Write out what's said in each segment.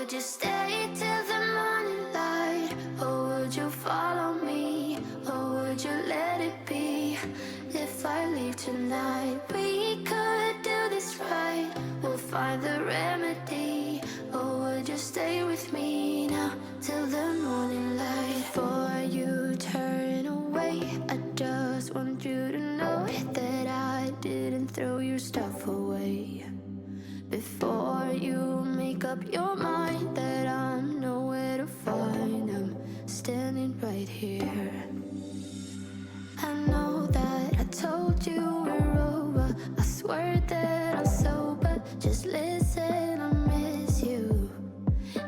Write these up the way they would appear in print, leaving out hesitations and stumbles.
would you stay till the morning light? Or would you follow me? Or would you let it be? If I leave tonight, we could do this right. We'll find the remedy. Or would you stay with me now till the morning light? Before you turn away, I just want you to know that I didn't throw your stuff away. Before you make up your mind that I'm nowhere to find, I'm standing right here. I know that I told you we're over. I swear that I'm sober. Just listen, I miss you.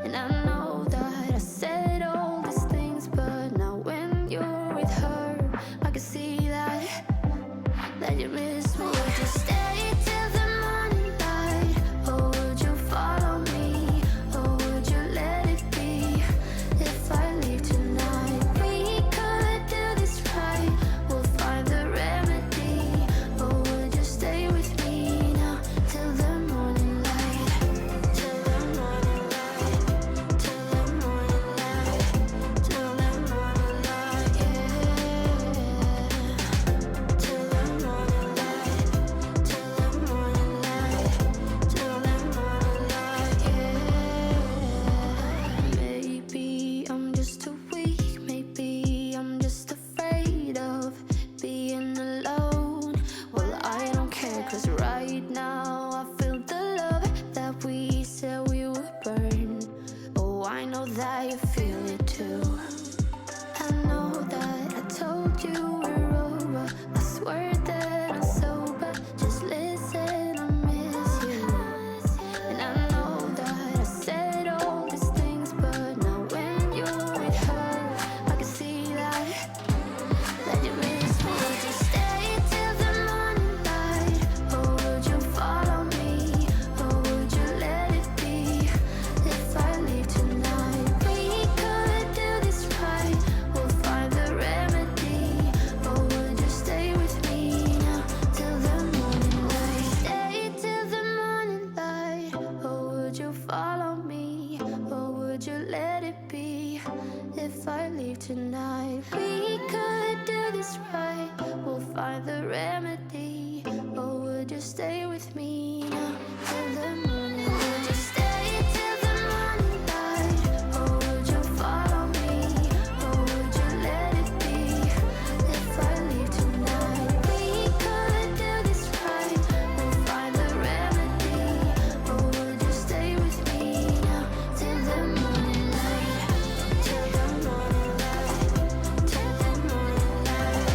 And I know that I said all these things, but now when you're with her, I can see that you miss me. Would you stay till the morning light? Or would you follow me? Or would you let it be? If I leave tonight, we could do this right. We'll find the remedy. Or would you stay with me now till the morning light? Till the morning light. Till the morning light. Till the morning light, yeah. Till the morning light. Till the morning light. Till the morning light, yeah. Maybe I'm just too weak. Maybe I'm just afraid of being alone. Well, I don't care, 'cause right now I feel the love that we said we would burn. Oh, I know that you feel it too. I know that I told you we're over. I swear that I'm sober. Just listen, I miss you. And I know that I said all these things, but now when you're with her, I can see that you miss me. Would you stay till the morning light? Or would you follow me? Or would you let it be? If I leave tonight, we could do this right. We'll find the remedy. Or would you stay with me now till the morning light? Stay till the morning light. Or would you follow me? Or would you let it be? If I leave tonight, we could do this right. We'll find the remedy. Or would you stay with me now till the morning light? Would you stay till the morning light? Or would you follow me? Or would you let it be? If I leave tonight, we could do this right. We'll find the remedy. Or would you stay with me now till the morning light? Till the morning light. Till the morning light.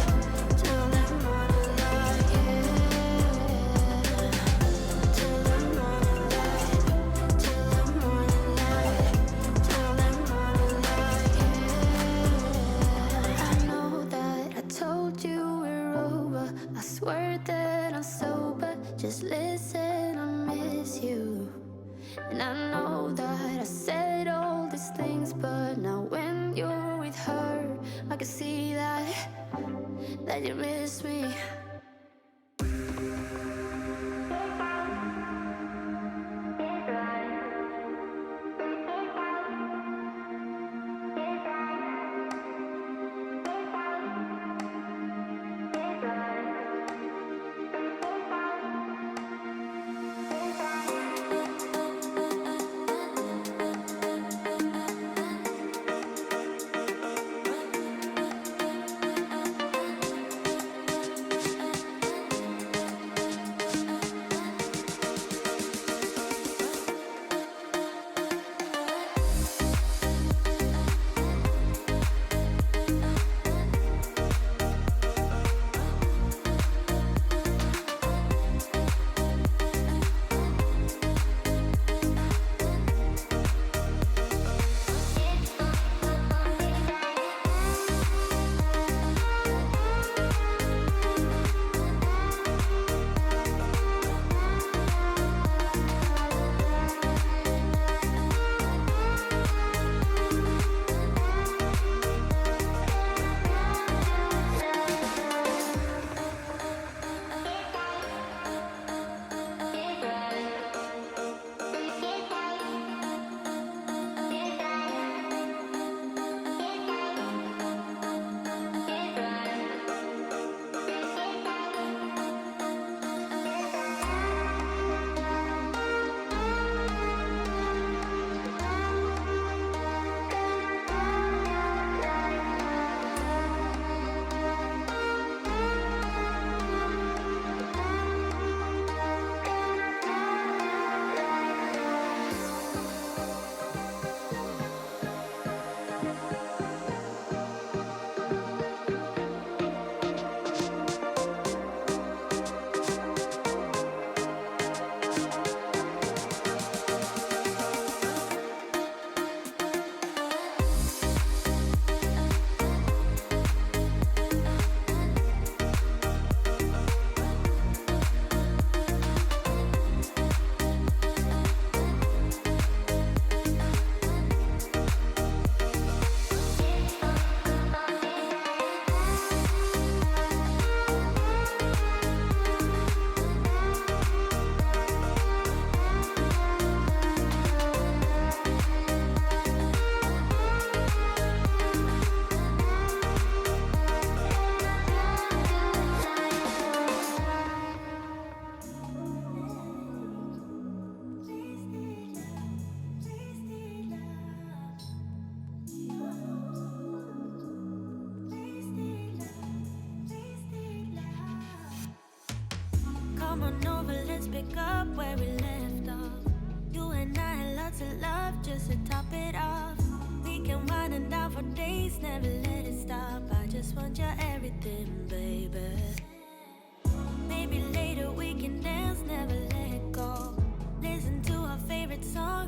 Till the morning light, yeah. Till the morning light. Till the morning light. Till the morning light, yeah. I know that I told you we're over. I swear that I'm sober. Just listen, I miss you. And I know that I said all these things, but now when you're with her, I can see that you miss me.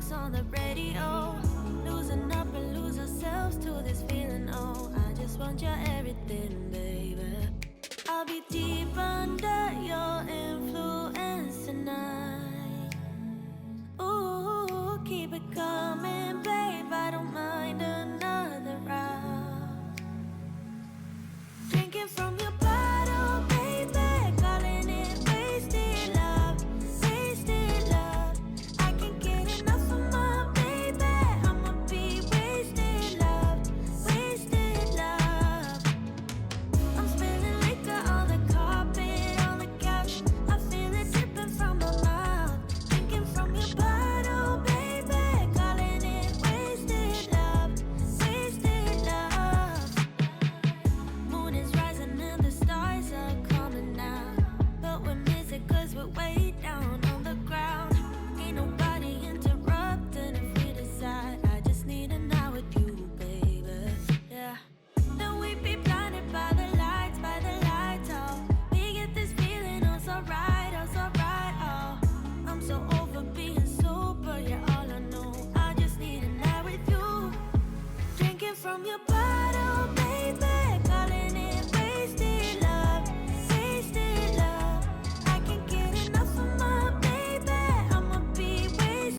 saw the